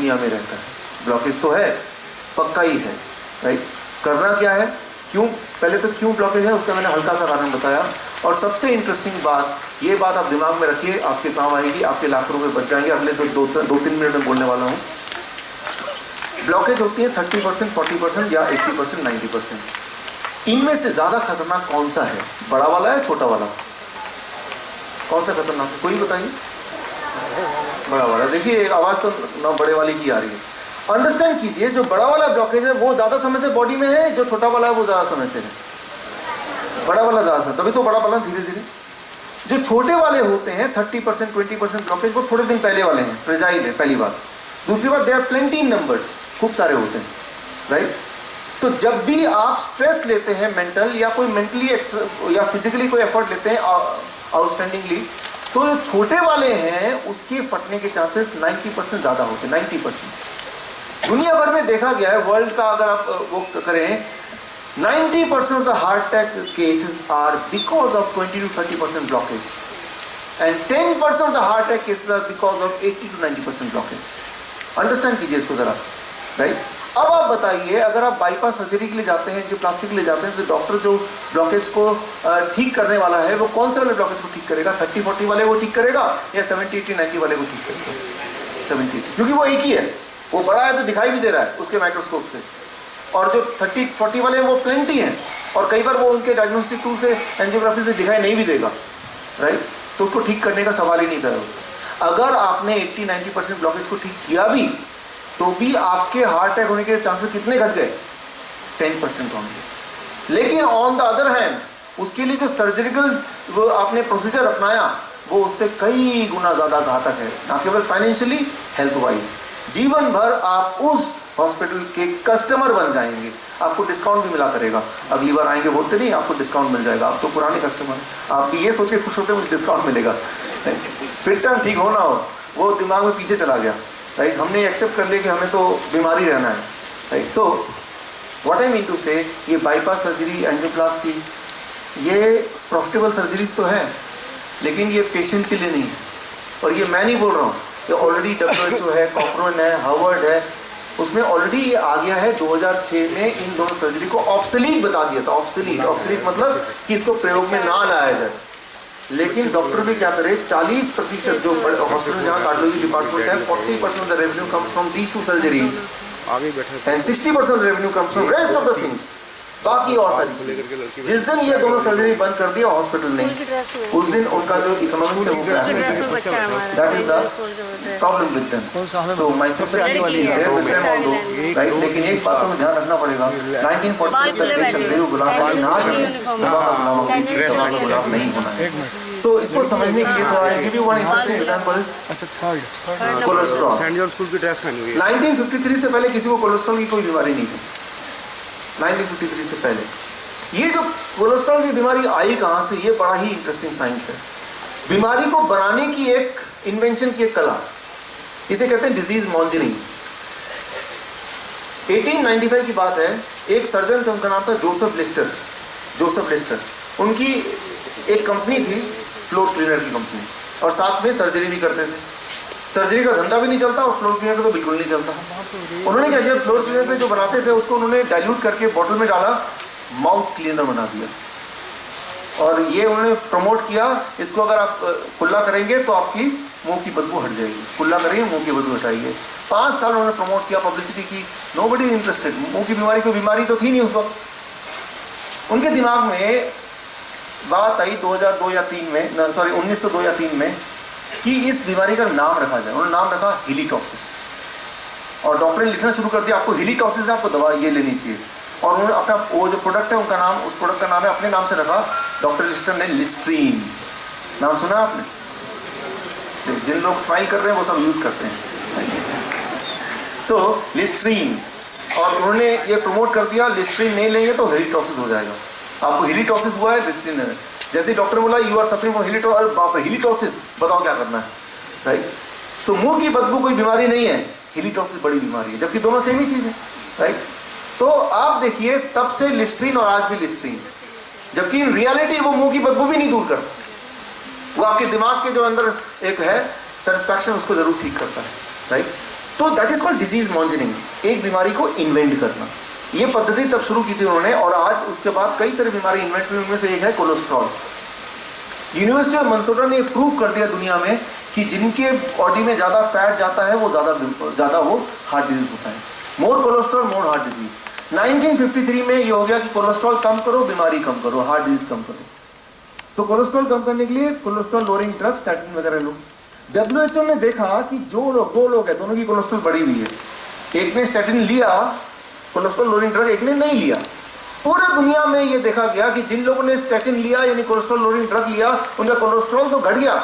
दुनिया में रहता है, ब्लॉकेज तो है, पक्का ही है, राइट। करना क्या है, क्यों, पहले तो क्यों ब्लॉकेज है उसका मैंने हल्का सा कारण बताया। और सबसे इंटरेस्टिंग बात, ये बात आप दिमाग में रखिए, आपके काम आएगी, आपके लाखों रुपए बच जाएंगे। अगले दो तीन मिनट में बोलने वाला हूँ। ब्लॉकेज होती है 30%, 40% या 80%, 90%। इनमें से ज्यादा खतरनाक कौन सा है, बड़ा वाला या छोटा वाला? कौन सा खतरनाक है, कोई बताइए? बड़ा वाला। देखिए आवाज तो ना बड़े वाले की आ रही है। अंडरस्टैंड कीजिए, जो बड़ा वाला ब्लॉकेज है वो ज्यादा समय से बॉडी में है, जो छोटा वाला है वो ज्यादा समय से है। बड़ा वाला ज्यादा समय, तभी तो बड़ा वाला धीरे धीरे। जो छोटे वाले होते हैं 30%, 20% ब्लॉकेज, वो थोड़े दिन पहले वाले हैं, फ्रेजाइल है, पहली बात। दूसरी बात, they are plenty in numbers, खूब सारे होते हैं, राइट। तो जब भी आप स्ट्रेस लेते हैं मेंटल या कोई मेंटली या फिजिकली कोई एफर्ट लेते हैं आउटस्टैंडिंगली, तो जो छोटे वाले हैं उसके फटने के चांसेस 90% ज्यादा होते हैं, 90%। दुनिया भर में देखा गया है, वर्ल्ड का अगर आप वो करें, 90% of the heart attack cases are because of 20 to 30% blockage, and 10% of the heart attack cases are because of 80 to 90% blockage. Understand कीजिए इसको जरा, राइट। अब आप बताइए, अगर आप बाईपास सर्जरी के लिए जाते हैं, जो प्लास्टिक के लिए जाते हैं, तो डॉक्टर जो ब्लॉकेज को ठीक करने वाला है वो कौन से वाले ब्लॉकेज को ठीक करेगा? 30-40 वाले को ठीक करेगा या 70-80-90 वाले को ठीक करेगा? 70, क्योंकि वो एक ही है, वो बड़ा है तो दिखाई भी दे रहा है उसके माइक्रोस्कोप से। और जो 30-40 वाले हैं वो प्लेंटी हैं, और कई बार वो उनके डायग्नोस्टिक टूल से, एंजियोग्राफी से दिखाई नहीं भी देगा, राइट। तो उसको ठीक करने का सवाल ही नहीं था। अगर आपने 80-90% ब्लॉकेज को ठीक किया भी, तो भी आपके हार्ट अटैक होने के चांसेस कितने घट गए? 10% होंगे। लेकिन ऑन द अदर हैंड, उसके लिए जो सर्जिकल वो आपने प्रोसीजर अपनाया, वो उससे कई गुना ज्यादा घातक है, ना केवल फाइनेंशियली, हेल्थ वाइज। जीवन भर आप उस हॉस्पिटल के कस्टमर बन जाएंगे, आपको डिस्काउंट भी मिला करेगा। अगली बार आएंगे बोलते नहीं, आपको डिस्काउंट मिल जाएगा, आप तो पुराने कस्टमर हैं। आप ये सोच के खुश होते मुझे डिस्काउंट मिलेगा, फिर चाहे ठीक हो ना हो, वो दिमाग में पीछे चला गया, राइट। हमने एक्सेप्ट कर लिया कि हमें तो बीमारी रहना है, right. So what I mean to say, ये बाईपास सर्जरी, एंजियोप्लास्टी, ये प्रॉफिटेबल सर्जरीज तो है, लेकिन ये पेशेंट के लिए नहीं है। और ये मैं नहीं बोल रहा हूँ, ये ऑलरेडी WHO है, कॉक्रोन है, हार्वर्ड है, उसमें ऑलरेडी ये आ गया है। 2006 में इन दोनों सर्जरी को ऑब्सोलीट बता दिया था। ऑब्सोलीट मतलब कि इसको प्रयोग में ना लाया जाए। लेकिन डॉक्टर भी क्या करे, 40% जो हॉस्पिटल जहाँ कार्डियोलॉजी डिपार्टमेंट है, 40% of the revenue comes from these two surgeries and 60% revenue comes from rest of the things, बाकी और सारी। जिस दिन ये दोनों सर्जरी बंद कर दिया हॉस्पिटल ने, उस दिन उनका जो इकोनॉमिक्स है वो क्रैश हो गया। That is the problem with them. So my sympathy is there with them although, right. लेकिन एक बात तो ध्यान रखना पड़ेगा, 19% तक पेशेंट रेव गुलाम ना गुलाम नहीं होना है। सो इसको समझने के लिए थोड़ा I give you one interesting example. Cholesterol. 1953 से पहले किसी को कोलेस्ट्रॉल की कोई बीमारी नहीं थी। 1953 से पहले ये जो कोलेस्ट्रॉल की बीमारी आई कहां से, ये बड़ा ही इंटरेस्टिंग साइंस है। बीमारी को बनाने की एक इन्वेंशन की एक कला, इसे कहते हैं डिजीज मॉन्जरिंग। 1895 की बात है, एक सर्जन थे, उनका नाम था जोसेफ लिस्टर। उनकी एक कंपनी थी, फ्लोर क्लीनर की कंपनी, और साथ में सर्जरी भी करते थे। सर्जरी का धंधा भी नहीं चलता और फ्लोर क्लीनर का तो बिल्कुल नहीं चलता। उन्होंने क्या किया, फ्लोर क्लीनर पे जो बनाते थे उसको उन्होंने डाइल्यूट करके बोतल में डाला, माउथ क्लीनर बना दिया। और ये उन्होंने प्रमोट किया, इसको अगर आप कुल्ला करेंगे तो आपकी मुंह की बदबू हट जाएगी, कुल्ला करेंगे मुंह की बदबू हटाइए। 5 साल उन्होंने प्रमोट किया, पब्लिसिटी की, नोबडी इंटरेस्टेड। मुंह की बीमारी, कोई बीमारी तो थी नहीं उस वक्त। उनके दिमाग में बात आई 2002 या 3 में, 1902 या 3 में, कि इस बीमारी का नाम रखा जाए। उन्होंने नाम रखा हेलिटॉक्सिस, और डॉक्टर ने लिखना शुरू कर दिया, आपको हेलिटॉक्सिस है, आपको दवा ये लेनी चाहिए। और उन्होंने अपना वो जो प्रोडक्ट है उनका नाम, उस प्रोडक्ट का नाम है, अपने नाम से रखा, डॉक्टर लिस्टर ने लिस्ट्रीन। नाम सुना आपने? जिन लोग स्माइल कर रहे हैं वो सब यूज करते हैं। सो लिस्ट्रीन, और उन्होंने ये प्रमोट कर दिया, लिस्ट्रीन नहीं लेंगे तो हेलिटॉक्सिस हो जाएगा। आपको हेलिटॉक्सिस हुआ है, लिस्ट्रीन है। जैसे डॉक्टर बोला यू आर सफरिंग फ्रॉम हेलिटॉक्सिस, बताओ क्या करना है, राइट। सो मुंह की बदबू कोई बीमारी नहीं है, हेलिटॉक्सिस बड़ी बीमारी है, जबकि दोनों सेम ही चीज है, राइट। तो आप देखिए, तब से लिस्ट्रीन और आज भी लिस्ट्रीन, जबकि इन रियलिटी वो मुंह की बदबू भी नहीं दूर करता, वो आपके दिमाग के जो अंदर एक है सेटिस्फैक्शन, उसको जरूर ठीक करता है, राइट। तो दैट इज कॉल्ड डिजीज मॉन्जनिंग, एक बीमारी को इन्वेंट करना। ये पद्धति तब शुरू की थी उन्होंने, और आज उसके बाद कई सारी बीमारी इन्वेंट हुई, उनमें से एक है कोलेस्ट्रॉल। यूनिवर्सिटी ऑफ मिनेसोटा ने प्रूव कर दिया दुनिया में कि जिनके बॉडी में ज़्यादा फैट जाता है वो ज़्यादा वो हार्ट डिजीज होता है। मोर कोलेस्ट्रॉल मोर हार्ट डिजीज। 1953 में ये हो गया कि कोलेस्ट्रॉल कम करो, बीमारी कम करो, हार्ट डिजीज कम करो। तो कोलेस्ट्रॉल कम करने के लिए कोलेस्ट्रॉल लोअरिंग ड्रग्स, स्टैटिन वगैरह लो। WHO ने देखा कि दो लोग हैं, दोनों की कोलेस्ट्रॉल बढ़ी हुई है। एक ने स्टैटिन लिया, कोलेस्ट्रॉल लोअरिंग ड्रग, एक ने नहीं लिया। पूरे दुनिया में ये देखा गया कि जिन लोगों ने स्टैटिन लिया यानी कोलेस्ट्रॉल लोअरिंग ड्रग लिया, उनका कोलेस्ट्रॉल तो घट गया,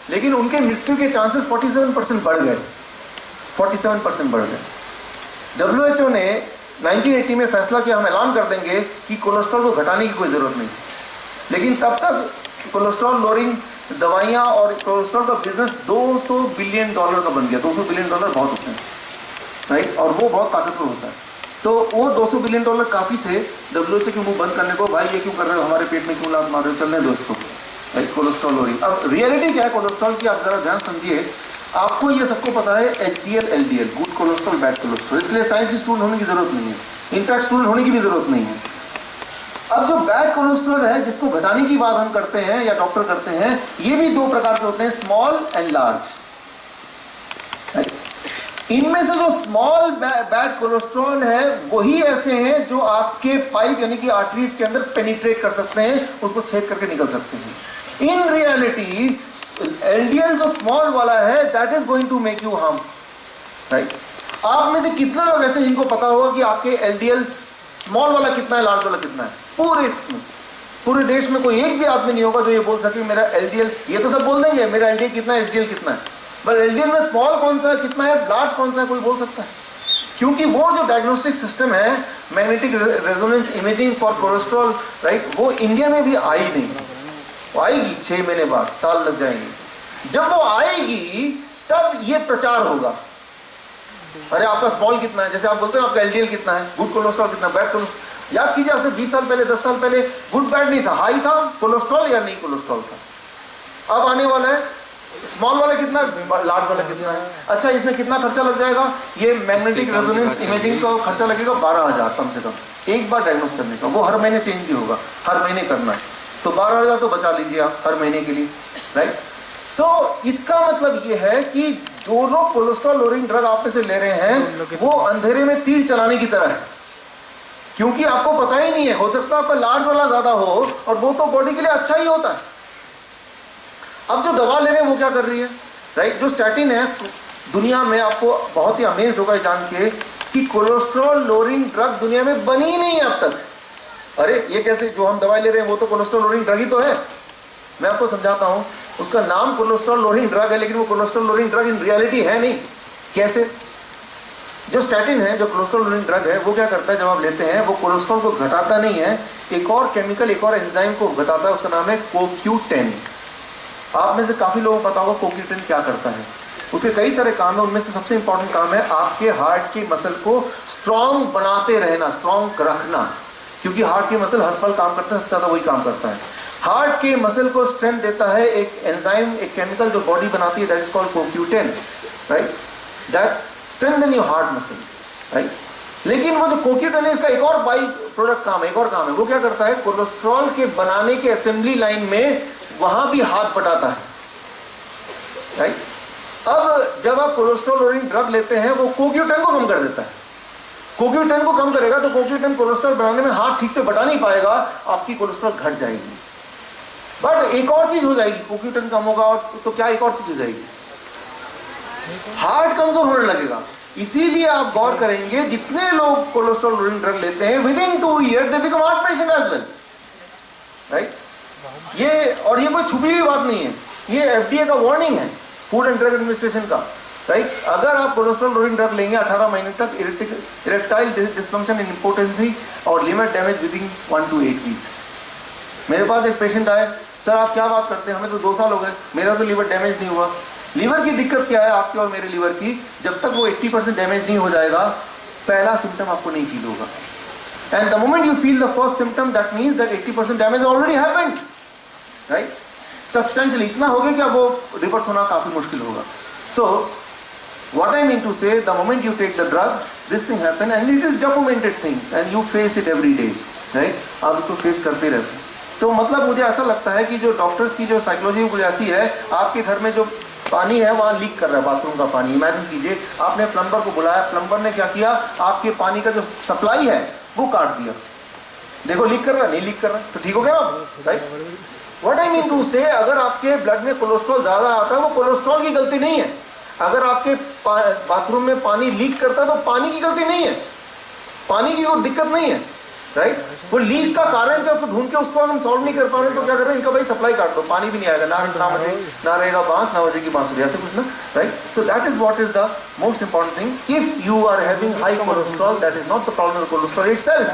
लेकिन उनके मृत्यु के चांसेस 47% बढ़ गए, 47% बढ़ गए। WHO ने 1980 में फैसला किया, हम ऐलान कर देंगे कि कोलेस्ट्रॉल को घटाने की कोई ज़रूरत नहीं, लेकिन तब तक कोलेस्ट्रॉल लोअरिंग दवाइयाँ और कोलेस्ट्रॉल का बिजनेस $200 बिलियन का बन गया। $200 बिलियन बहुत होते हैं, राइट, और वो बहुत ताकतवर होता है। तो वो $200 बिलियन काफ़ी थे WHO के मुंह बंद करने को, भाई ये क्यों कर रहे हो, हमारे पेट में क्यों लात मार रहे हो, चलने दो इसको, राइट, कोलेस्ट्रॉल लोअरिंग। अब रियलिटी क्या है कोलेस्ट्रॉल की, आप जरा ध्यान समझिए। आपको ये सबको पता है HDL LDL, good cholesterol bad cholesterol, इसलिए साइंस स्टूडेंट होने की जरूरत नहीं है, इनफैक्ट स्टूडेंट होने की भी जरूरत नहीं है। अब जो बैड कोलेस्ट्रॉल है, जिसको घटाने की बात हम करते हैं या डॉक्टर करते हैं, ये भी दो प्रकार के होते हैं, स्मॉल एंड लार्ज। इनमें से जो स्मॉल बैड कोलेस्ट्रॉल है वही ऐसे हैं जो आपके पाइप यानी कि आर्टरीज के अंदर पेनिट्रेट कर सकते हैं, उसको छेद करके निकल सकते हैं। इन रियलिटी LDL जो स्मॉल वाला है, that is going to make you harm, right. आप में से कितने लोग ऐसे जिनको पता होगा कि आपके LDL स्मॉल वाला कितना है, लार्ज वाला कितना है? पूरे देश में कोई एक भी आदमी नहीं होगा जो ये बोल सके मेरा LDL, ये तो सब बोल देंगे मेरा LDL कितना है, HDL कितना है, पर LDL में स्मॉल कौन सा है, कितना है, लार्ज कौन सा है, कोई बोल सकता है? क्योंकि वो जो डायग्नोस्टिक सिस्टम है, magnetic resonance imaging for cholesterol, right, वो इंडिया में भी आई नहीं। वो आएगी 6 महीने बाद, साल लग जाएंगे। जब वो आएगी तब ये प्रचार होगा, अरे आपका स्मॉल कितना है, जैसे आप बोलते हैं आपका LDL कितना है, गुड कोलेस्ट्रॉल कितना, बैड कोलेस्ट्रॉल। याद कीजिए, आपसे 20 साल पहले 10 साल पहले गुड बैड नहीं था, हाई था कोलेस्ट्रॉल या नहीं कोलेस्ट्रॉल था। अब आने वाला है स्मॉल वाला कितना है, लार्ज वाला कितना है। अच्छा, इसमें कितना खर्चा लग जाएगा? ये मैग्नेटिक रेजोनेंस इमेजिंग का खर्चा लगेगा 12,000 कम से कम, एक बार डायग्नोस करने का। वो हर महीने चेंज भी होगा, हर महीने करना है, तो 12,000 तो बचा लीजिए आप हर महीने के लिए, राइट। सो इसका मतलब ये है कि जो लोग कोलेस्ट्रॉल लोअरिंग ड्रग आप में से ले रहे हैं वो अंधेरे में तीर चलाने की तरह है, क्योंकि आपको पता ही नहीं है, हो सकता है आपका लार्ज वाला ज्यादा हो और वो तो बॉडी के लिए अच्छा ही होता है। अब जो दवा ले रहे हैं वो क्या कर रही है, राइट, जो स्टैटिन है, दुनिया में आपको बहुत ही अमेज्ड होगा जान के कि कोलेस्ट्रॉल लोअरिंग ड्रग दुनिया में बनी ही नहीं है अब तक। अरे ये कैसे, जो हम दवाई ले रहे हैं वो तो कोलेस्ट्रॉल लोअरिंग ड्रग ही तो है। मैं आपको समझाता हूं, उसका नाम कोलेस्ट्रॉल लोअरिंग ड्रग है, लेकिन वो cholesterol lowering drug in reality है नहीं। कैसे? जो स्टैटिन है, जो कोलेस्ट्रॉल लोअरिंग ड्रग है, वो क्या करता है, जब आप लेते हैं वो कोलेस्ट्रॉल को घटाता नहीं है, एक और केमिकल, एक और एंजाइम को घटाता है, उसका नाम है CoQ10। आप में से काफी लोगों को पता होगा CoQ10 क्या करता है। उसके कई सारे काम है, उनमें से सबसे इंपॉर्टेंट काम है आपके हार्ट की मसल को स्ट्रांग बनाते रहना, स्ट्रांग रखना, क्योंकि हार्ट की मसल हर पल काम करता है, सबसे ज्यादा वही काम करता है। हार्ट के मसल को स्ट्रेंथ देता है एक एंजाइम, एक केमिकल जो बॉडी बनाती है, that is called CoQ10, right, that strengthen your heart muscle, right. लेकिन वो जो CoQ10 है, इसका एक और बाई प्रोडक्ट काम है, एक और काम है, वो क्या करता है, कोलेस्ट्रॉल के बनाने के असेंबली लाइन में वहां भी हाथ बटाता है, राइट। अब जब आप कोलेस्ट्रॉल लोअरिंग ड्रग लेते हैं वो CoQ10 को कम कर देता है। CoQ10 को कम करेगा तो CoQ10 कोलेस्ट्रॉल बनाने में हाथ ठीक से बटा नहीं पाएगा, आपकी कोलेस्ट्रॉल घट जाएगी। बट एक और चीज हो जाएगी, CoQ10 कम होगा और तो क्या एक और चीज हो जाएगी, हार्ट कमजोर होने लगेगा। इसीलिए आप गौर करेंगे जितने लोग कोलेस्ट्रॉल लोअरिंग ड्रग लेते हैं, within 2 years they become heart patient as well, right. ये कोई छुपी हुई बात नहीं है, ये FDA का वार्निंग है, फूड एंड ड्रग एडमिनिस्ट्रेशन का, राइट। अगर आप कोलेस्ट्रॉल लोअरिंग ड्रग लेंगे 18 महीने तक, इरेक्टाइल डिसफंक्शन इन इम्पोर्टेंसी और liver damage with in 1 to 8 weeks। मेरे पास एक पेशेंट आए, सर आप क्या बात करते हैं, हमें तो 2 साल हो गए, मेरा तो लीवर डैमेज नहीं हुआ। लीवर की दिक्कत क्या है आपके और मेरे लीवर की, जब तक वो 80% डैमेज नहीं हो जाएगा, पहला सिम्टम आपको नहीं फील होगा। And the moment you feel the first symptom, that means that 80% damage already happened, right. Substantially इतना हो गया कि अब वो रिवर्स होना काफी मुश्किल होगा। सो What I mean to say, the moment you take the drug, this thing happen and it is documented things and you face it every day, right? आप इसको फेस करते रहते हैं। तो मतलब मुझे ऐसा लगता है कि जो डॉक्टर्स की जो साइकोलॉजी कुछ ऐसी है, आपके घर में जो पानी है वहाँ लीक कर रहा है, बाथरूम का पानी। इमेजिन कीजिए आपने प्लम्बर को बुलाया, प्लम्बर ने क्या किया, आपके पानी का जो सप्लाई है वो काट दिया। देखो लीक कर रहा है, नहीं लीक कर रहा है, तो ठीक हो गया ना, right? What I mean to say, अगर आपके ब्लड में कोलेस्ट्रॉल ज्यादा आता है, वो कोलेस्ट्रॉल की गलती नहीं है। अगर आपके बाथरूम में पानी लीक करता है तो पानी की गलती नहीं है, पानी की कोई दिक्कत नहीं है, राइट? वो लीक का कारण क्या, उसको ढूंढ के उसको हम सॉल्व नहीं कर पा रहे तो क्या कर रहे हैं, इनका भाई सप्लाई काट दो, पानी भी नहीं आएगा, ना रहेगा बांस, ना बजेगी बांसुरी, ऐसे कुछ ना, right? So that is what is the most important thing. If you are having high cholesterol, that is not the problem of cholesterol itself,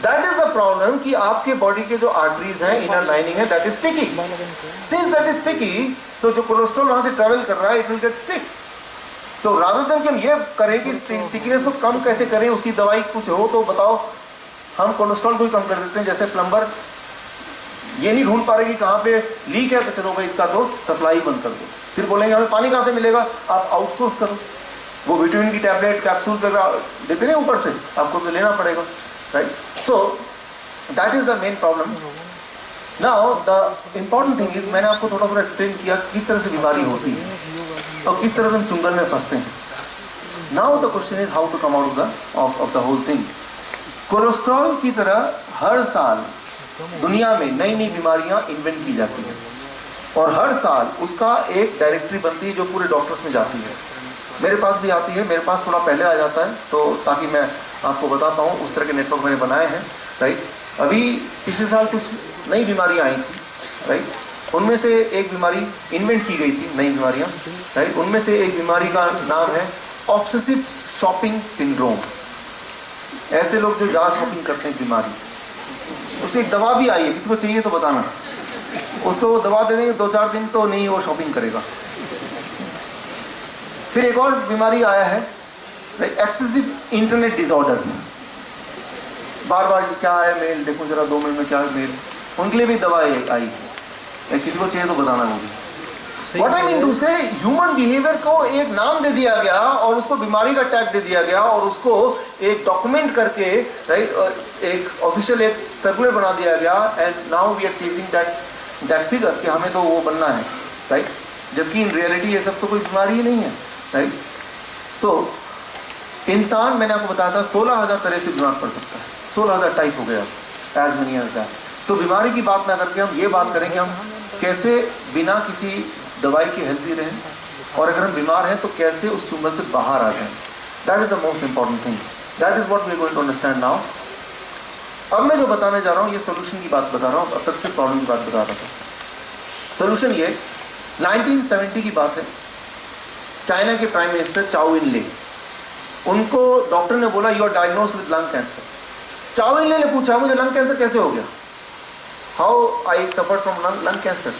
that is the problem कि आपके बॉडी के जो आर्टरीज हैं, इनर लाइनिंग है, that is sticky. Since that is sticky, तो जो cholesterol वहां से ट्रेवल कर रहा है, इट विल गेट स्टिक। तो रादर देन कि हम ये करें कि स्टिकीनेस को कम कैसे करें, उसकी दवाई कुछ हो तो बताओ, हम कोलेस्ट्रॉल को ही कम कर देते हैं। जैसे प्लम्बर ये नहीं ढूंढ पा रहे कि कहाँ पे लीक है, तो चलो भाई इसका तो सप्लाई बंद कर दो। फिर बोलेंगे हमें पानी कहाँ से मिलेगा, आप आउटसोर्स करो। वो विटामिन की टैबलेट कैप्सूल वगैरह देते नहीं ऊपर से, आपको तो लेना पड़ेगा, right? So that is the main problem. Now the important thing is, मैंने आपको थोड़ा थोड़ा एक्सप्लेन किया किस तरह से बीमारी होती है और किस तरह से हम चुंगल में फंसते हैं। Now the question is how to come out of the whole thing. Cholesterol की तरह हर साल दुनिया में नई नई बीमारियां इन्वेंट की जाती हैं और हर साल उसका एक डायरेक्टरी बनती है जो पूरे डॉक्टर्स में जाती है। मेरे पास भी आती है, मेरे पास थोड़ा पहले आ जाता है, तो ताकि मैं आपको बता पाऊँ, उस तरह के नेटवर्क मैंने बनाए हैं, राइट? अभी पिछले साल कुछ नई बीमारियां आई थी, राइट? उनमें से एक बीमारी इन्वेंट की गई थी, नई बीमारियां, राइट? उनमें से एक बीमारी का नाम है ऑब्सेसिव शॉपिंग सिंड्रोम। ऐसे लोग जो ज़्यादा शॉपिंग करते हैं, बीमारी, उसे एक दवा भी आई है, किसी को चाहिए तो बताना, उसको वो दवा दे देंगे, 2-4 दिन तो नहीं वो शॉपिंग करेगा। फिर एक और बीमारी आया है, एक्सेसिव इंटरनेट डिसऑर्डर। बार बार क्या है मेल, देखो जरा 2 मिनट में क्या है मेल, उनके लिए भी दवा आई है, किसी को चाहिए तो बताना वो भी। What I mean to say, human behaviour को एक नाम दे दिया गया और उसको बीमारी का टैग दे दिया गया और उसको एक डॉक्यूमेंट करके, राइट, एक ऑफिशियल एक सर्कुलर बना दिया गया, and now we are chasing that figure कि हमें तो वो बनना है, राइट? जबकि इन रियलिटी ये सब तो कोई बीमारी ही नहीं है, राइट? सो इंसान, मैंने आपको बताया था 16,000 तरह से बीमार पड़ सकता है, 16,000 टाइप हो गया, एज मेनी एज दैट। तो बीमारी की बात ना करके हम ये बात करेंगे हम कैसे बिना किसी दवाई की हेल्दी रहें, और अगर हम बीमार हैं तो कैसे उस चुंगल से बाहर आ जाएं। That is the most important thing, that is what we are going to understand now. अब मैं जो बताने जा रहा हूँ ये सोल्यूशन की बात बता रहा हूँ, अब तक से प्रॉब्लम की बात बता रहा था। सोल्यूशन ये 1970 की बात है, चाइना के प्राइम मिनिस्टर चाओ इन ले, उनको डॉक्टर ने बोला you are diagnosed with lung cancer. Chao इन ले ने पूछा मुझे लंग कैंसर कैसे हो गया, how I suffer from lung cancer.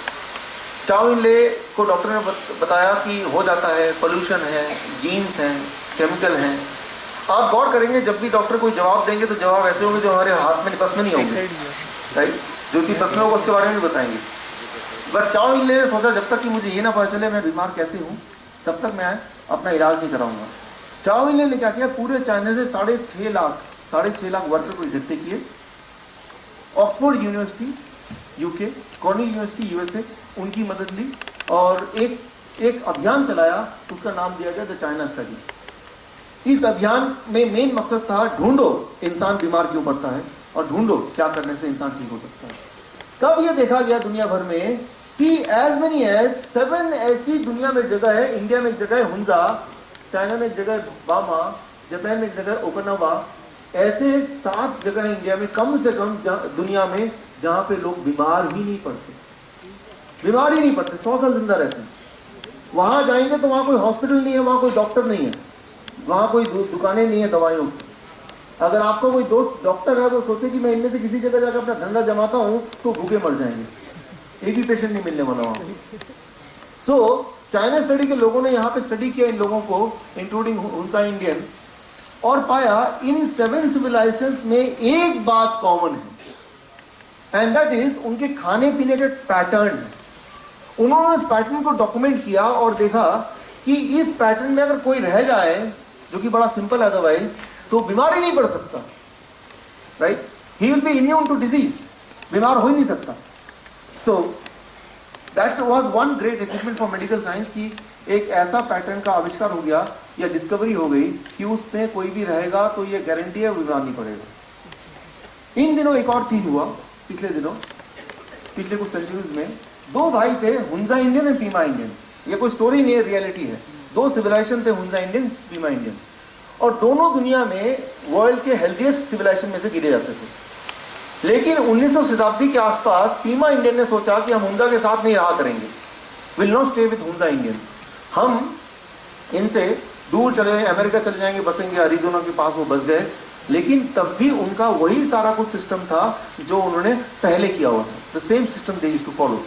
Chao इन ले को डॉक्टर ने बताया कि हो जाता है, पोल्यूशन है, जीन्स हैं, केमिकल हैं। आप गौर करेंगे जब भी डॉक्टर कोई जवाब देंगे तो जवाब ऐसे होंगे जो हमारे हाथ में बस में नहीं होंगे, राइट? जो चीज़ बस में होगा उसके बारे में भी बताएंगे। बट चाओ इन ले ने सोचा जब तक कि मुझे ये ना पता चले मैं बीमार कैसे हूँ तब तक मैं अपना इलाज नहीं कराऊंगा। चाओ इन ले ने क्या किया, पूरे चाइना से 6.5 लाख वर्कर को इकट्ठे किए, Oxford university UK, Cornell university USA, उनकी मदद ली और एक अभियान चलाया, उसका नाम दिया गया द चाइना स्टडी। इस अभियान में मेन मकसद था ढूंढो इंसान बीमार क्यों पड़ता है और ढूंढो क्या करने से इंसान ठीक हो सकता है। तब यह देखा गया दुनिया भर में कि एज मेनी एज 7 ऐसी दुनिया में जगह है, इंडिया में एक जगह है हुंजा, चाइना में एक जगह है बामा, जापान में एक जगह है ओकिनावा, ऐसे 7 जगह है इंडिया में कम से कम दुनिया में जहाँ पे लोग बीमार ही नहीं पड़ते, 100 साल जिंदा रहते हैं। वहाँ जाएंगे तो वहाँ कोई हॉस्पिटल नहीं है, वहाँ कोई डॉक्टर नहीं है, वहाँ कोई दुकानें नहीं है दवाइयों की। अगर आपको कोई दोस्त डॉक्टर है वो सोचे कि मैं इनमें से किसी जगह जाकर अपना धंधा जमाता हूँ तो भूखे मर जाएंगे, एक भी पेशेंट नहीं मिलने वाला वहाँ। सो चाइना स्टडी के लोगों ने यहाँ पे स्टडी किया इन लोगों को, इंक्लूडिंग उनका इंडियन, और पाया इन 7 सिविलाइजेशंस में एक बात कॉमन है, एंड दैट इज उनके खाने पीने के पैटर्न। उन्होंने इस पैटर्न को डॉक्यूमेंट किया और देखा कि इस पैटर्न में अगर कोई रह जाए, जो कि बड़ा सिंपल है अदरवाइज, तो बीमार ही नहीं पड़ सकता, right? He will be immune to disease, बीमार हो ही नहीं सकता। So that was one great achievement for medical science कि एक ऐसा पैटर्न का आविष्कार हो गया या डिस्कवरी हो गई कि उसमें कोई भी रहेगा तो ये गारंटी है बीमार नहीं पड़ेगा। इन दिनों एक और चीज हुआ, पिछले दिनों, पिछले कुछ सेंचुरीज में, दो भाई थे, हुंजा इंडियन और पीमा इंडियन। ये कोई स्टोरी नहीं है, रियलिटी है। दो सिविलाइजेशन थे, हुंजा इंडियन, पीमा इंडियन, और दोनों दुनिया में वर्ल्ड के हेल्दीएस्ट सिविलाइजेशन में से गिने जाते थे। लेकिन 19वीं शताब्दी के आसपास पीमा इंडियन ने सोचा कि हम हुंजा के साथ नहीं रहा करेंगे, will not stay with Hunza Indians, हम इनसे दूर चले, अमेरिका चले जाएंगे, बसेंगे, अरिजोना के पास वो बस गए। लेकिन तब भी उनका वही सारा कुछ सिस्टम था जो उन्होंने पहले किया हुआ था, the same system they used to follow,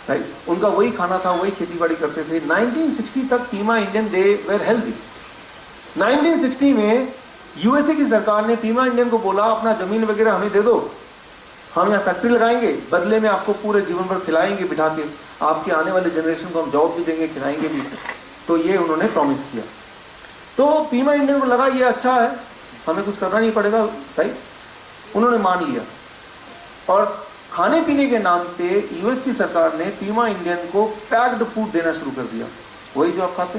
right? उनका वही खाना था, वही खेती बाड़ी करते थे। 1960 तक Pima Indian they were healthy. 1960 में यूएसए की सरकार ने पीमा इंडियन को बोला, अपना जमीन वगैरह हमें दे दो, हम यहाँ फैक्ट्री लगाएंगे, बदले में आपको पूरे जीवन भर खिलाएंगे बिठा के, आपके आने वाले जनरेशन को हम जॉब भी देंगे, खिलाएंगे भी। तो ये उन्होंने प्रॉमिस किया। तो पीमा इंडियन को लगा ये अच्छा है, हमें कुछ करना नहीं पड़ेगा, राइट? उन्होंने मान लिया, और खाने पीने के नाम पे यूएस की सरकार ने पीमा इंडियन को पैक्ड फूड देना शुरू कर दिया, वही जो आप खाते,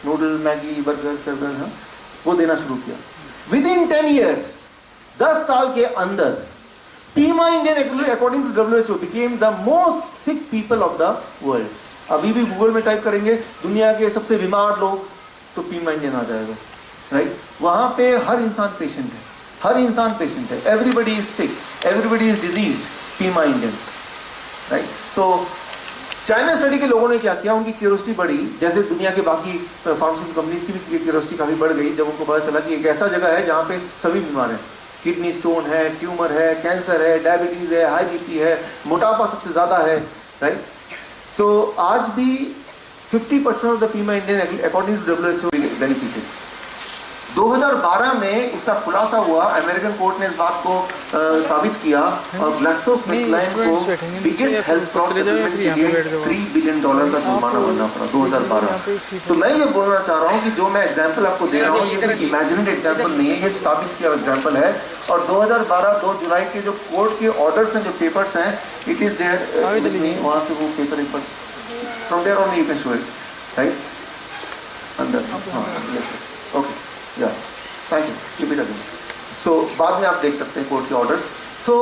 नूडल, मैगी, बर्गर, सर्गर, हाँ, वो देना शुरू किया। विद इन 10 ईयर्स, 10 साल के अंदर, Pima Indian according to WHO became the most sick people of the world. अभी भी गूगल में टाइप करेंगे दुनिया के सबसे बीमार लोग, तो पीमा इंडियन आ जाएगा, राइट? वहां पे हर इंसान पेशेंट है, हर इंसान पेशेंट है, everybody is sick, everybody is diseased, Pima Indian, right? So China study के लोगों ने क्या किया, उनकी क्यूरियोसिटी बढ़ी, जैसे दुनिया के बाकी फार्मास्यूटिकल कंपनीज की भी क्यूरियोसिटी काफी बढ़ गई जब उनको पता चला कि एक ऐसा जगह है जहाँ पे सभी बीमार हैं, किडनी स्टोन है, ट्यूमर है, कैंसर है, डायबिटीज है, हाई बीपी है, मोटापा सबसे ज्यादा है, राइट? सो आज भी 50% of the Pima Indian according to WHO benefited. 2012 में इसका खुलासा हुआ, अमेरिकन कोर्ट ने इस बात को साबित किया, और ग्लैक्सोस्मिथक्लाइन को बिगेस्ट हेल्थ फ्रॉड सेटलमेंट के लिए $3 बिलियन का जुर्माना भरना पड़ा 2012। तो मैं ये बोलना चाह रहा हूँ कि जो मैं एग्जाम्पल आपको दे रहा हूँ ये कोई इमेजिनेड एग्जाम्पल नहीं है, ये साबित किया एग्जाम्पल है। और 2012 2 जुलाई के जो कोर्ट के ऑर्डर्स हैं, जो पेपर्स हैं, इट इज देयर, वहाँ से वो पेपर एक बार from there on you can show it, right? अंदर, हाँ, yes yes, okay, yeah, thank you, keep it again. So बाद में आप देख सकते हैं कोर्ट के ऑर्डर्स। सो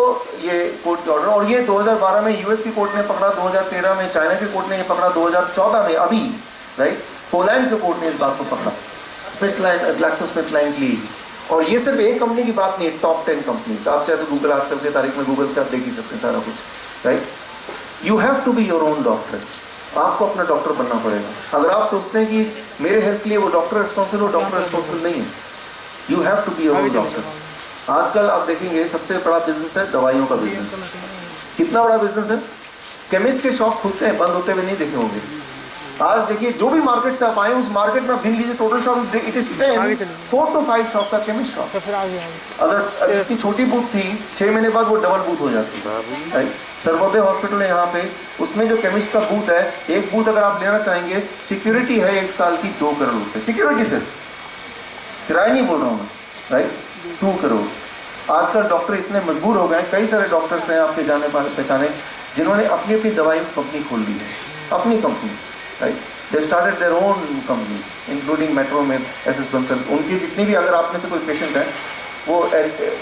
ये कोर्ट के ऑर्डर, और ये 2012 में यूएस की कोर्ट ने पकड़ा, 2013 में चाइना की कोर्ट ने ये पकड़ा, 2014 में अभी, राइट, पोलैंड के कोर्ट ने इस बात को पकड़ा, स्मिथक्लाइन, ग्लैक्सोस्मिथक्लाइन की। और ये सिर्फ एक कंपनी की बात नहीं है, टॉप 10 कंपनीज। आप चाहे तो गूगल आजकल के तारीख में गूगल से आप देख ही सकते हैं सारा कुछ, right? You have to be your own doctors, आपको अपना डॉक्टर बनना पड़ेगा। अगर आप सोचते हैं कि मेरे हेल्थ के लिए वो डॉक्टर रिस्पॉन्सिबल, वो डॉक्टर रिस्पॉन्सिबल नहीं है। You have to be your own doctor. आजकल आप देखेंगे सबसे बड़ा बिजनेस है दवाइयों का बिजनेस। कितना बड़ा बिजनेस है? केमिस्ट के शॉप खुलते हैं, बंद होते हुए नहीं देखे होंगे। आज देखिए जो भी मार्केट से आप आए उस मार्केट में गिन लीजिए total shop, it is 4 to 5 shop का केमिस्ट शॉप। अगर इतनी छोटी बूथ थी, 6 महीने बाद वो डबल बूथ हो जाती है। सर्वोदय हॉस्पिटल है यहाँ पे, उसमें जो केमिस्ट का बूथ है, एक बूथ अगर आप लेना चाहेंगे, सिक्योरिटी है 1 साल की 2 करोड़ रुपए, सिक्योरिटी सिर्फ, किराया नहीं बोल रहा हूँ मैं, राइट? 2 करोड़। आजकल डॉक्टर इतने मजबूर हो गए, कई सारे डॉक्टर्स हैं आपके जाने पहचाने जिन्होंने अपनी अपनी दवाई कंपनी खोल ली है, अपनी company, right? They started their own companies including metro में SS बंसल। उनकी जितनी भी, अगर आप में से कोई पेशेंट है, वो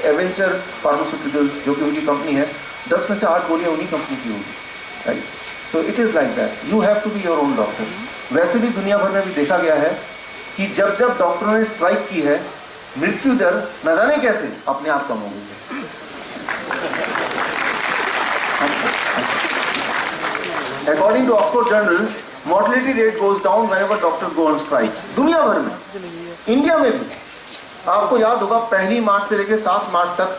एवेंचर फार्मास्यूटिकल्स जो कि उनकी कंपनी है, 10 में से 8 गोलियाँ उन्हीं कंपनी की होगी, right? So it is like that, you have to be your own doctor. वैसे भी दुनिया भर में भी देखा गया है कि जब जब डॉक्टरों ने स्ट्राइक की है, मृत्यु दर न जाने कैसे अपने आप कम हो गई है। According to Oxford Journal, mortality rate goes down whenever doctors go on strike. दुनिया भर में, इंडिया में भी। आपको याद होगा 1 मार्च से लेकर 7 मार्च तक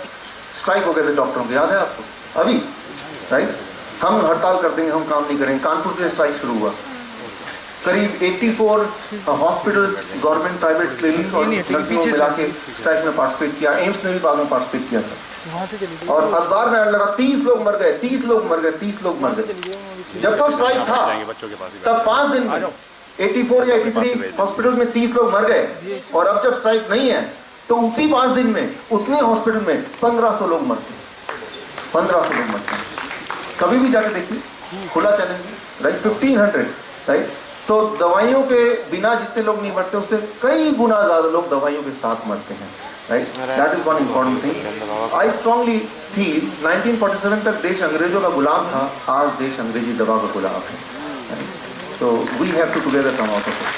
स्ट्राइक हो गए थे डॉक्टरों के, याद है आपको? अभी, राइट? हम हड़ताल कर देंगे, हम काम नहीं करेंगे। कानपुर से स्ट्राइक शुरू हुआ। करीब 84 हॉस्पिटल्स, गवर्नमेंट, प्राइवेट क्लिनिक और नर्सिंग होम मिला के स्ट्राइक में पार्टिसिपेट किया। एम्स ने भी बाद में पार्टिसिपेट किया था। और अखबार में आने लगा 30 लोग मर गए, 30 लोग मर गए, 30 लोग मर गए। जब तो स्ट्राइक था तब 5 दिन में 84 या 83 हॉस्पिटल में 30 लोग मर गए, और अब जब स्ट्राइक नहीं है तो उसी 5 दिन में उतने हॉस्पिटल में 1500 लोग मरते हैं, 1500 लोग मरते हैं। कभी भी जाके देखिए, खुला चैलेंज, राइट, 1500, राइट। तो दवाइयों के बिना जितने लोग नहीं मरते उससे कई गुना ज्यादा लोग दवाइयों के साथ मरते हैं, right. That is one important thing. I strongly feel 1947 तक देश अंग्रेजों का गुलाम था, आज देश अंग्रेजी दवा का गुलाम है। So we have to together come out of it.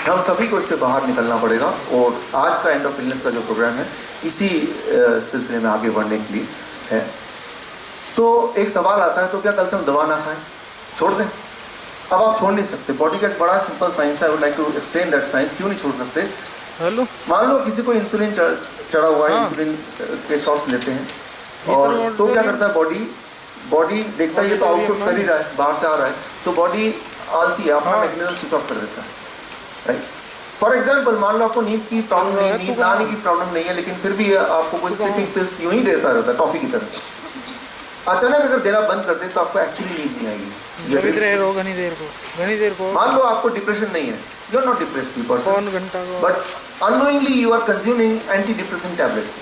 हम सभी को इससे बाहर निकलना पड़ेगा, और आज का एंड ऑफ इलनेस का जो प्रोग्राम है इसी सिलसिले में आगे बढ़ने के लिए है। तो एक सवाल आता है, तो क्या कल से हम दवा ना खाएं, छोड़ दें? अब आप छोड़ नहीं सकते। बॉडी का एक बड़ा सिंपल साइंस है, I would like to explain that science. क्यों नहीं छोड़ सकते? हेलो, मान लो किसी को इंसुलिन चढ़ा हुआ है, इंसुलिन के शॉट्स लेते हैं, और तो क्या करता है बॉडी देखता है ये तो आउटसोर्स कर ही रहा है, बाहर से आ रहा है, तो बॉडी आलसी है, अपना मैकेनिज्म स्विच ऑफ कर देता है, राइट। फॉर एग्जाम्पल, मान लो आपको नींद की प्रॉब्लम नहीं, नींद ना आने की प्रॉब्लम नहीं है, लेकिन फिर भी आपको कोई स्लीपिंग पिल्स यूं ही देता रहता है टॉफी की तरह। अचानक अगर देना बंद कर दे तो आपको एक्चुअली नींद नहीं आएगी। घनी देर को मान लो आपको डिप्रेशन नहीं है, you are not depressed person, घंटा को, but unknowingly you are consuming anti depressant tablets.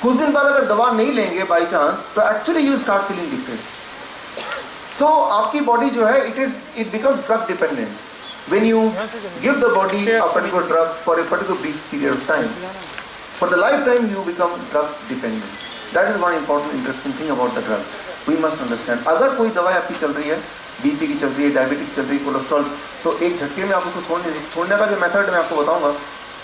कुछ दिन बाद अगर दवा नहीं लेंगे बाई चांस, तो actually you start feeling depressed. तो आपकी बॉडी जो है it becomes drug dependent. When you give the body a particular drug for a particular brief period of time, for the lifetime you become drug dependent. That is one important interesting thing about the drug. We must understand. अगर कोई दवाई आपकी चल रही है, BP की चल रही है, डायबिटिक चल रही है, कोलेस्ट्रॉल, तो एक झटके में आप उसको छोड़ने का जो मेथड मैं आपको बताऊंगा,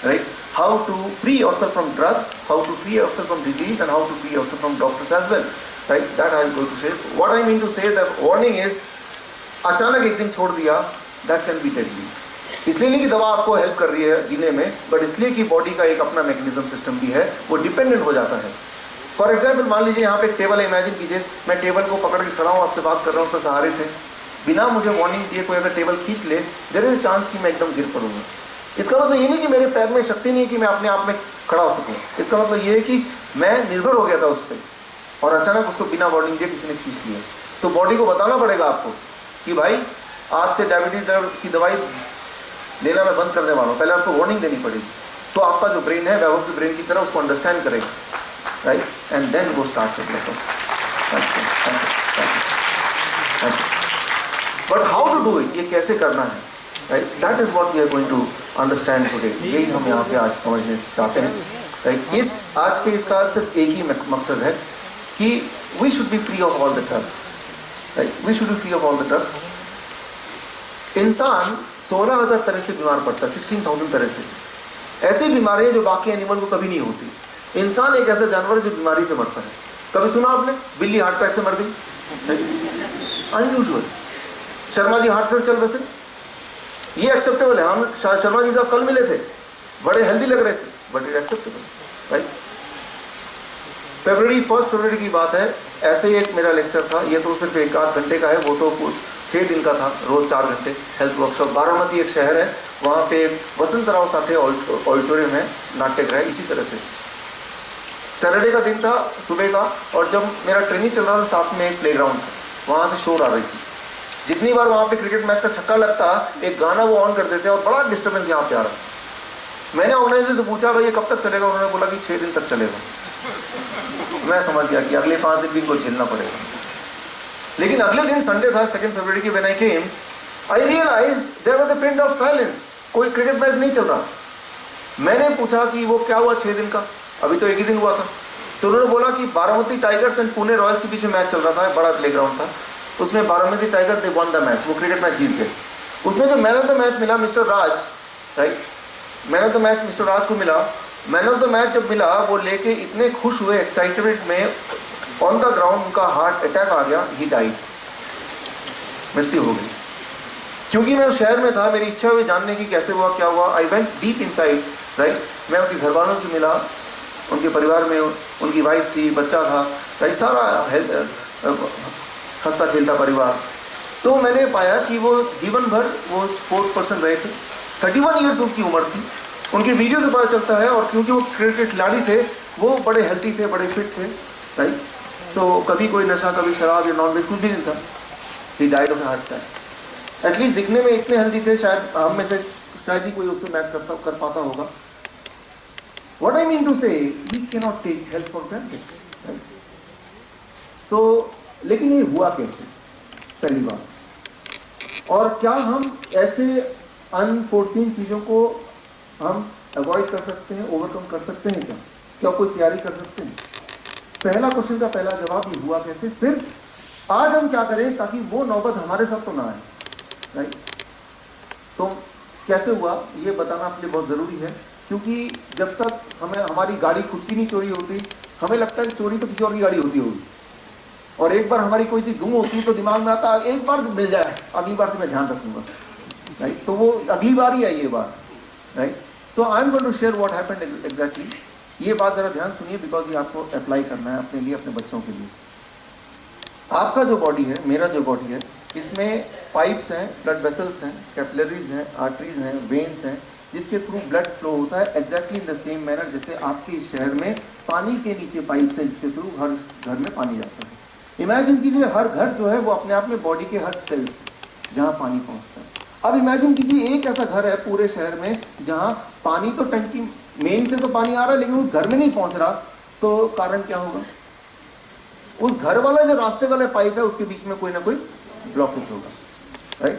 right? How to free yourself from drugs, how to free yourself from disease, and how to free yourself from doctors as well, right? That I am going to say. What I mean to say, the warning is, अचानक एक दिन छोड़ दिया, that can be deadly. इसलिए नहीं कि दवा आपको हेल्प कर रही है जीने में, बट इसलिए कि बॉडी का एक अपना मैकेनिज्म सिस्टम भी है, वो डिपेंडेंट हो जाता है। फॉर एग्जाम्पल, मान लीजिए यहाँ पे एक टेबल है, इमेजिन कीजिए मैं टेबल को पकड़ के खड़ा हूँ, आपसे बात कर रहा हूँ उसके सहारे से, बिना मुझे वार्निंग दिए कोई अगर टेबल खींच ले, देयर इज अ चांस कि मैं एकदम गिर पड़ूंगा। इसका मतलब ये नहीं कि मेरे पैर में शक्ति नहीं है कि मैं अपने आप में खड़ा हो सकूँ, इसका मतलब ये है कि मैं निर्भर हो गया था उस पर, और अचानक उसको बिना वार्निंग दिए किसी ने खींच लिया। तो बॉडी को बताना पड़ेगा आपको कि भाई आज से डायबिटीज की दवाई लेना मैं बंद करने वाला हूँ, पहले आपको वार्निंग देनी पड़ेगी। तो आपका जो ब्रेन है वैभव के ब्रेन की तरह उसको अंडरस्टैंड करेगा, राइट, एंड देन वो स्टार्ट करेगा। But how to do it, ये कैसे करना है, right, that is what we are going to understand today. यही हम यहाँ पे आज समझने चाहते हैं, राइट। इस आज के इसका सिर्फ एक ही मकसद है कि we should be free of all the drugs, right, we should be free of all the drugs. इंसान 16,000 तरह से बीमार पड़ता है, 16,000 तरह से ऐसी बीमारियां जो बाकी एनिमल को कभी नहीं होती। इंसान एक ऐसा जानवर जो बीमारी से मरता है। कभी सुना आपने बिल्ली हार्ट अटैक से मर गई? अनयूजुअल। शर्मा जी हार्ट से चल बसे, ये एक्सेप्टेबल है। हम शर्मा जी साहब कल मिले थे, बड़े हेल्दी लग रहे थे, but it acceptable, right. First फरवरी की बात है, ऐसे ही एक मेरा लेक्चर था, ये तो सिर्फ 1-8 घंटे का है, वो तो 6 दिन का था, रोज 4 घंटे हेल्थ वर्कशॉप। बारामती एक शहर है, वहाँ पे वसंतराव साठे ऑडिटोरियम है, नाट्यगृह। इसी तरह से सैटरडे का दिन था, सुबह का, और जब मेरा ट्रेनिंग चल रहा था साथ में एक प्लेग्राउंड था, वहाँ से शोर आ रही थी। जितनी बार वहाँ पे क्रिकेट मैच का छक्का लगता, एक गाना वो ऑन कर देते और बड़ा डिस्टर्बेंस यहाँ पे आ रहा। मैंने ऑर्गेनाइजर से पूछा भाई ये कब तक चलेगा? उन्होंने बोला कि 6 दिन तक चलेगा। मैं समझ गया कि अगले 5 दिन भी इनको झेलना पड़ेगा। लेकिन अगले दिन संडे था, 2 फरवरी की, when I came I realize there was a period of silence. कोई क्रिकेट मैच नहीं चल रहा। मैंने पूछा कि वो क्या हुआ 6 दिन का? अभी तो एक ही दिन हुआ था। तो उन्होंने बोला कि Baramati tigers and Pune Royals के बीच में मैच चल रहा था, बड़ा प्लेग्राउंड था, उसमें Baramati tiger they won the match, वो क्रिकेट मैच जीत गए। उसमें जो मैन ऑफ द मैच मिला mister Raj, right, man of the match mister Raj को मिला। मैन ऑफ द मैच जब मिला, वो लेके इतने खुश हुए, एक्साइटेड में, ऑन द ग्राउंड उनका हार्ट अटैक आ गया, ही डाइड, मृत्यु हो गई। क्योंकि मैं उस शहर में था, मेरी इच्छा हुई जानने की कैसे हुआ, क्या हुआ। I went deep inside, right. मैं उनके घर वालों से मिला, उनके परिवार में उनकी वाइफ थी, बच्चा था, राइट, सारा हंसता खेलता परिवार। तो मैंने पाया कि वो जीवन भर वो स्पोर्ट्स पर्सन रहे थे। 31 ईयर्स उनकी उम्र थी। उनके वीडियो से पता चलता है, और क्योंकि वो क्रिकेट के खिलाड़ी थे, वो बड़े हेल्थी थे, बड़े फिट थे, राइट। तो कभी कोई नशा, कभी शराब या नॉनवेज कुछ भी नहीं था। He died of heart attack. At least दिखने में इतने हेल्दी थे, शायद हम में से शायद ही कोई उससे मैच कर पाता होगा। What I mean to say, we cannot take health for granted, right? तो लेकिन ये हुआ कैसे, पहली बात। और क्या हम ऐसे अनफोर्सीन चीज़ों को हम अवॉइड कर सकते हैं, ओवरकम कर सकते हैं? क्या कोई तैयारी कर सकते हैं? पहला क्वेश्चन का पहला जवाब ये हुआ कैसे। फिर आज हम क्या करें ताकि वो नौबत हमारे साथ तो ना आए, राइट? तो कैसे हुआ ये बताना अपने लिए बहुत ज़रूरी है, क्योंकि जब तक हमें हमारी गाड़ी खुद की नहीं चोरी होती, हमें लगता है कि चोरी तो किसी और की गाड़ी होती होगी। और एक बार हमारी कोई चीज़ गुम होती तो दिमाग में आता एक बार मिल जाए, अगली बार से मैं ध्यान रखूंगा, राइट? तो वो अगली बार ही आई ये बात, राइट? तो I am going to share what happened exactly. ये बात ज़रा ध्यान सुनिए, बिकॉज ये आपको अप्लाई करना है अपने लिए, अपने बच्चों के लिए। आपका जो बॉडी है, मेरा जो बॉडी है, इसमें पाइप्स हैं, ब्लड वेसल्स हैं, कैपिलरीज हैं, आर्टरीज हैं, वेन्स हैं, जिसके थ्रू ब्लड फ्लो होता है exactly in the same manner जैसे आपके इस शहर में पानी के नीचे पाइप्स हैं जिसके थ्रू हर घर में पानी जाता है। इमेजिन कीजिए हर घर जो है वो अपने आप में बॉडी के हर सेल्स जहाँ पानी पहुँचता है। अब इमेजिन कीजिए एक ऐसा घर है पूरे शहर में जहाँ पानी तो टंकी मेन से तो पानी आ रहा है लेकिन उस घर में नहीं पहुँच रहा, तो कारण क्या होगा? उस घर वाला जो रास्ते वाला पाइप है उसके बीच में कोई ना कोई ब्लॉकेज होगा, राइट?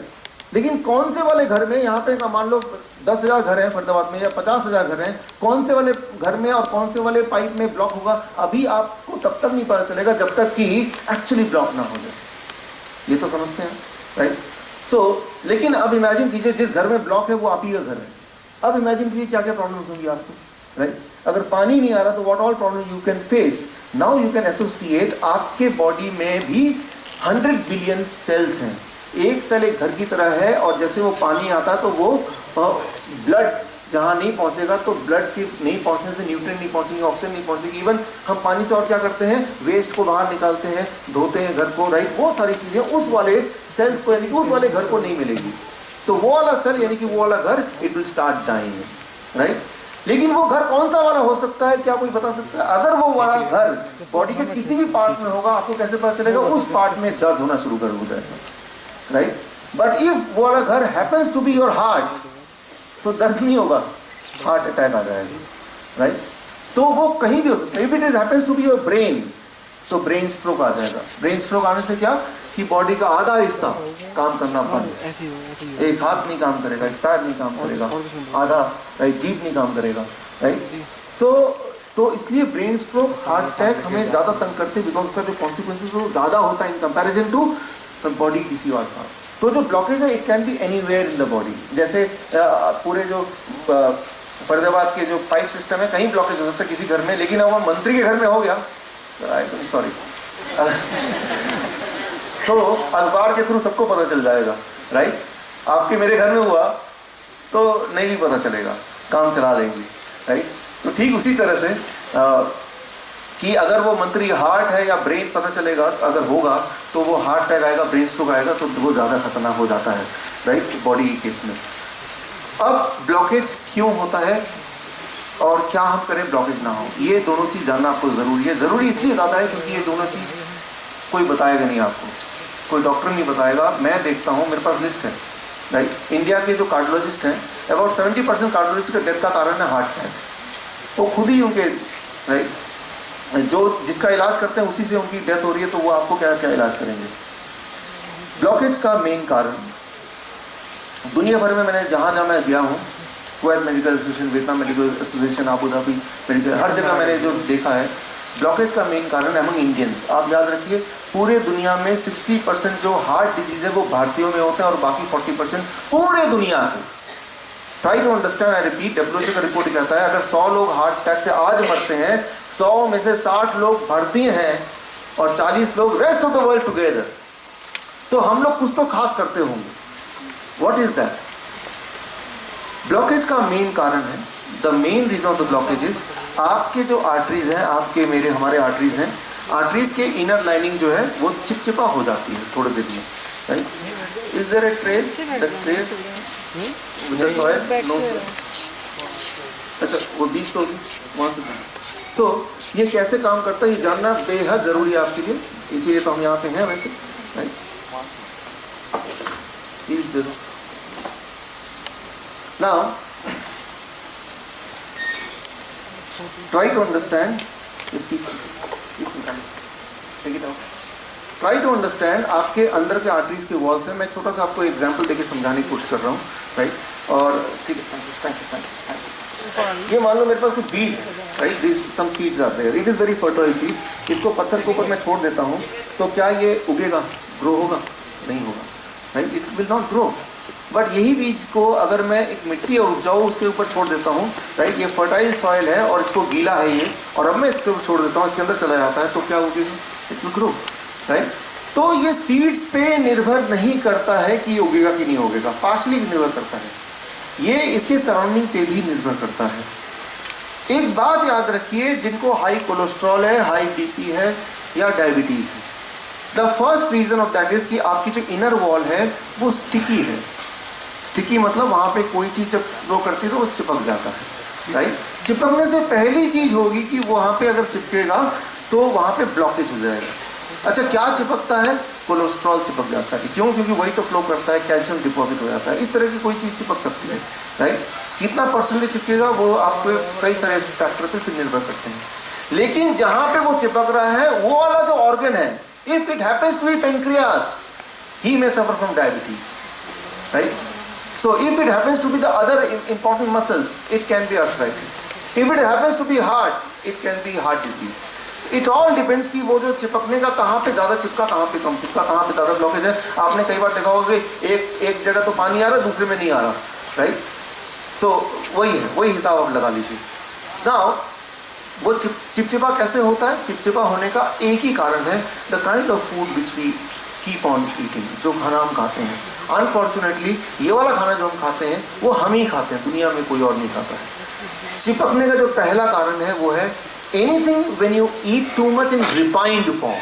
लेकिन कौन से वाले घर में, यहाँ पे मान लो 10,000 घर हैं फरीदाबाद में या 50,000 घर हैं, कौन से वाले घर में और कौन से वाले पाइप में ब्लॉक होगा अभी आपको तब तक नहीं पता चलेगा जब तक कि एक्चुअली ब्लॉक ना हो जाए। ये तो समझते हैं, राइट? सो लेकिन अब इमेजिन कीजिए जिस घर में ब्लॉक है वो आप ही का घर है। अब इमेजिन कीजिए क्या क्या प्रॉब्लम्स होंगी आपको, राइट? अगर पानी नहीं आ रहा तो what all problem you can face. Now you can associate आपके बॉडी में भी 100 बिलियन सेल्स हैं। एक सेल एक घर की तरह है और जैसे वो पानी आता है तो वो ब्लड जहाँ नहीं पहुँचेगा तो ब्लड की नहीं पहुँचने से न्यूट्रिएंट नहीं पहुँचेंगे, ऑक्सीजन नहीं पहुँचेगी। इवन हम पानी से और क्या करते हैं, वेस्ट को बाहर निकालते हैं, धोते हैं घर को, राइट? वो सारी चीज़ें उस वाले सेल्स को यानी कि उस वाले घर को नहीं मिलेगी। तो वो वाला सेल यानी कि वो वाला घर it will start dying, right? लेकिन वो घर कौन सा वाला हो सकता है, क्या कोई बता सकता है? अगर वो वाला घर बॉडी के किसी भी पार्ट में होगा आपको कैसे पता चलेगा? उस पार्ट में दर्द होना शुरू कर हो जाएगा, राइट? बट इफ वो वाला घर happens to be your heart तो दर्द नहीं होगा, हार्ट अटैक आ जाएगा, राइट? तो वो कहीं भी हो सकता है। If it is happens to be your brain तो ब्रेन स्ट्रोक आ जाएगा। ब्रेन स्ट्रोक आने से क्या कि बॉडी का आधा हिस्सा काम करना बंद, एक हाथ नहीं काम करेगा, एक पैर नहीं काम करेगा, आधा जीभ नहीं काम करेगा, राइट? सो तो इसलिए ब्रेन स्ट्रोक, हार्ट अटैक हमें ज़्यादा तंग करते हैं बिकॉज उसका जो कॉन्सिक्वेंसेज वो ज़्यादा होता है इन कंपैरिजन टू बॉडी किसी और का। तो जो ब्लॉकेज है it can be anywhere in the body. जैसे पूरे जो फरीदाबाद के जो पाइप सिस्टम है कहीं ब्लॉकेज हो सकता है किसी घर में, लेकिन अब मंत्री के घर में हो गया, सॉरी तो अखबार के थ्रू सबको पता चल जाएगा, राइट? आपके मेरे घर में हुआ तो नहीं भी पता चलेगा, काम चला लेंगे, राइट? तो ठीक उसी तरह से कि अगर वो मंत्री हार्ट है या ब्रेन पता चलेगा, अगर होगा तो वो हार्ट अटैक आएगा, ब्रेन स्ट्रोक आएगा तो वो ज़्यादा खतरनाक हो जाता है, राइट? बॉडी के केस में। अब ब्लॉकेज क्यों होता है और क्या हम करें ब्लॉकेज ना हो, ये दोनों चीज़ जानना आपको ज़रूरी है। ज़रूरी इसलिए ज़्यादा है क्योंकि ये दोनों चीज़ कोई बताएगा नहीं आपको, कोई डॉक्टर नहीं बताएगा। मैं देखता हूँ, मेरे पास लिस्ट है, राइट? इंडिया के जो कार्डियोलॉजिस्ट हैं, अबाउट 70% कार्डियोलॉजिस्ट का डेथ का कारण है हार्ट अटैक। वो खुद ही उनके, राइट, जो जिसका इलाज करते हैं उसी से उनकी डेथ हो रही है, तो वो आपको क्या क्या इलाज करेंगे? ब्लॉकेज का मेन कारण दुनिया भर में मैंने जहाँ जहाँ मैं गया हूँ, Kuwait medical association, Vietnam medical association, Abu Dhabi medical, हर जगह मैंने जो देखा है ब्लॉकेज का मेन कारण अमंग इंडियंस। आप याद रखिए पूरे दुनिया में 60% जो हार्ट डिजीज है वो भारतीयों में होते हैं और बाकी 40% पूरे दुनिया के। Try to understand, I repeat, WHO का रिपोर्ट कहता है अगर 100 लोग हार्ट अटैक से आज मरते हैं, 100 में से 60 लोग भारतीय हैं और 40 लोग rest of the world together. तो हम लोग कुछ तो खास करते होंगे। What is that? ब्लॉकेज का मेन कारण है, the main reason of the blockage is आपके जो आर्टरीज हैं, आपके मेरे हमारे आर्टरीज हैं, आर्टरीज के इनर लाइनिंग जो है वो चिपचिपा हो जाती है थोड़े देर में, right? Is there a trail that trail with the soil? No sir. अच्छा, वो बीज तो वहाँ से। सो ये कैसे काम करता है ये जानना बेहद ज़रूरी है आपके लिए, इसीलिए तो हम यहाँ पे हैं वैसे, राइट? सीड्स दे दो। Now try to understand try to understand आपके अंदर के आर्टरीज के वॉल्स हैं। मैं छोटा सा आपको एग्जांपल देके समझाने की कोशिश कर रहा हूँ, राइट। और ठीक है, थैंक यू। ये मान लो मेरे पास कुछ बीज है, right, this some seeds are there, it is very fertile seeds. इसको पत्थर के ऊपर मैं छोड़ देता हूँ तो क्या ये उगेगा, ग्रो होगा? नहीं होगा, right, it will not grow. But यही बीज को अगर मैं एक मिट्टी और उपजाऊ उसके ऊपर छोड़ देता हूँ, राइट, ये फर्टाइल सॉइल है और इसको गीला है ये, और अब मैं इसके ऊपर छोड़ देता हूँ, इसके अंदर चला जाता है, तो क्या उगेगा? It will grow, right. तो ये सीड्स पे निर्भर नहीं करता है कि ये उगेगा कि नहीं उगेगा, पार्शली निर्भर करता है, ये इसके सराउंडिंग पे भी निर्भर करता है। एक बात याद रखिए, जिनको हाई कोलेस्ट्रॉल है, हाई बीपी है या डायबिटीज है, the first reason of that is कि आपकी जो इनर वॉल है वो स्टिकी है। स्टिकी मतलब वहां पे कोई चीज जब ग्रो करती है तो वो चिपक जाता है, राइट। चिपकने से पहली चीज होगी कि वहां पे अगर चिपकेगा तो वहां पे ब्लॉकेज हो जाएगा। अच्छा, क्या चिपकता है? कोलेस्ट्रॉल चिपक जाता है। क्यों? क्योंकि वही तो फ्लो करता है, कैल्शियम डिपॉजिट हो जाता है। इस तरह की कोई चीज़ चिपक सकती है, राइट। कितना परसेंटेज चिपकेगा वो आपको कई सारे फैक्टर पे फिर निर्भर करते हैं। लेकिन जहां पे वो चिपक रहा है वो वाला जो ऑर्गन है, if it happens to be pancreas, he may suffer from diabetes, right. So if it happens to be the other important muscles, it can be arthritis. If it happens to be heart, it can be heart disease. It all depends कि वो जो चिपकने का कहाँ पे ज़्यादा चिपका, कहाँ पे कम चिपका, कहाँ पे ज़्यादा ब्लॉकेज है। आपने कई बार देखा होगा कि एक जगह तो पानी आ रहा है, दूसरे में नहीं आ रहा, राइट। तो वही है, वही हिसाब आप लगा लीजिए। नाउ वो चिपचिपा कैसे होता है? चिपचिपा होने का एक ही कारण है, the kind of food which we keep on eating, जो खाना हम खाते हैं। अनफॉर्चुनेटली ये वाला खाना जो हम खाते हैं वो हम ही खाते हैं, दुनिया में कोई और नहीं खाता है। चिपकने का जो पहला कारण है वो है anything when you eat too much in refined form,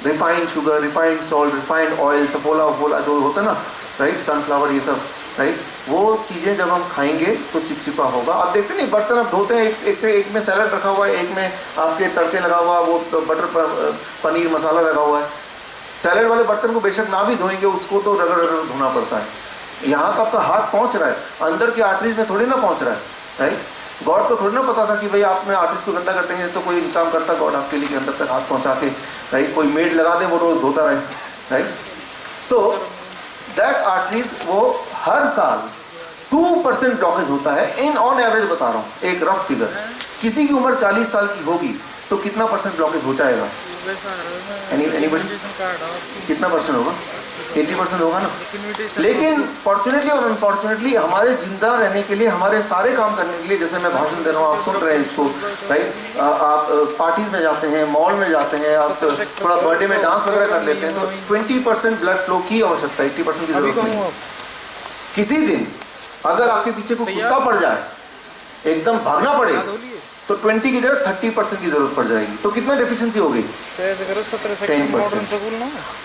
refined sugar, refined salt, refined oil, Saffola वफोला जो होता है ना, राइट, सनफ्लावर, ये सब, राइट, वो चीज़ें जब हम खाएंगे तो चिपचिपा होगा। आप देखते नहीं, बर्तन आप धोते हैं, एक में सैलड रखा हुआ है, एक में आपके तड़के लगा हुआ, वो बटर पनीर मसाला लगा हुआ है। सैलड वाले बर्तन को बेशक ना भी धोएंगे, उसको तो रगड़ रगड़ धोना पड़ता है। यहाँ तो आपका हाथ पहुँच रहा है, अंदर की आर्टरीज में थोड़ी ना पहुँच रहा है, राइट। गॉड को थोड़ी ना पता था कि भाई आप में आर्टरीज को गंदा कर देंगे, तो कोई इंसान करता गॉड आपके लिए कि अंदर तक हाथ पहुँचा के, राइट, कोई मेड लगा दे वो रोज़ धोता रहे, राइट। सो दैट आर्टरीज वो हर साल 2% ब्लॉकेज होता है, इन ऑन एवरेज बता रहा हूँ, एक रफ फिगर। किसी की उम्र 40 साल की होगी तो कितना परसेंट ब्लॉकेज हो जाएगा? एनीबडी? कितना परसेंट होगा? 80% होगा ना। लेकिन फॉर्चुनेटली और अनफॉर्चुनेटली हमारे जिंदा रहने के लिए, हमारे सारे काम करने के लिए, जैसे मैं भाषण दे रहा हूँ, आप सुन रहे हैं इसको, राइट, आप पार्टीज में जाते हैं, मॉल में जाते हैं, आप थोड़ा बर्थडे में डांस वगैरह कर लेते हैं, तो 20% ब्लड फ्लो की आवश्यकता है, 80% की जरूरत नहीं है। किसी दिन अगर आपके पीछे कोई कुत्ता पड़ जाए, एकदम भागना पड़े, तो 20 की जगह 30% की जरूरत पड़ जाएगी। तो कितना डेफिशिएंसी हो गई? 10%।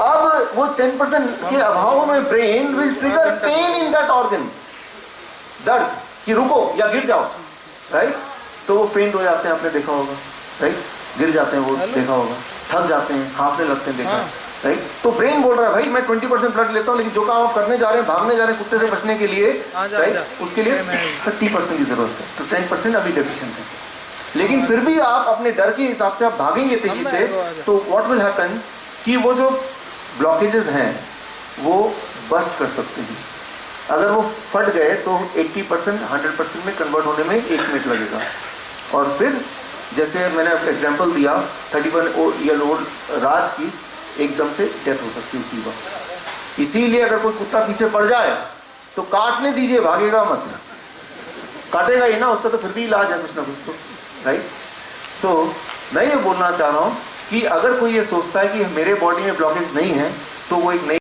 अब वो 10% के अभाव में brain will trigger pain in that organ, दर्द कि रुको या गिर जाओ, राइट। तो वो फेंट हो जाते हैं, आपने देखा होगा, राइट, गिर जाते हैं, वो देखा होगा, थक जाते हैं, हांफने लगते हैं, देखा, राइट। तो ब्रेन बोल रहा है भाई मैं 20% ब्लड लेता हूँ, लेकिन जो काम आप करने जा रहे हैं, भागने जा रहे हैं कुत्ते से बचने के लिए, राइट, उसके लिए 30% की जरूरत है। तो 10% अभी डेफिशिएंट है। लेकिन फिर भी आप अपने डर के हिसाब से आप भागेंगे तेजी से, तो व्हाट विल हैपन कि वो जो ब्लॉकेजेस हैं वो बस्ट कर सकते हैं। अगर वो फट गए तो 80% 100% में कन्वर्ट होने में 1 मिनट लगेगा। और फिर जैसे मैंने आपको एग्जांपल दिया 31 ईयर ओल्ड राज की, एकदम से डेथ हो सकती है उसी वक्त। इसीलिए अगर कोई कुत्ता पीछे पड़ जाए तो काटने दीजिए, भागेगा मत। काटेगा ही ना, उसका तो फिर भी इलाज है कुछ ना कुछ तो, राइट। सो मैं ये बोलना चाह रहा हूँ कि अगर कोई ये सोचता है कि मेरे बॉडी में ब्लॉकेज नहीं है, तो वो एक नई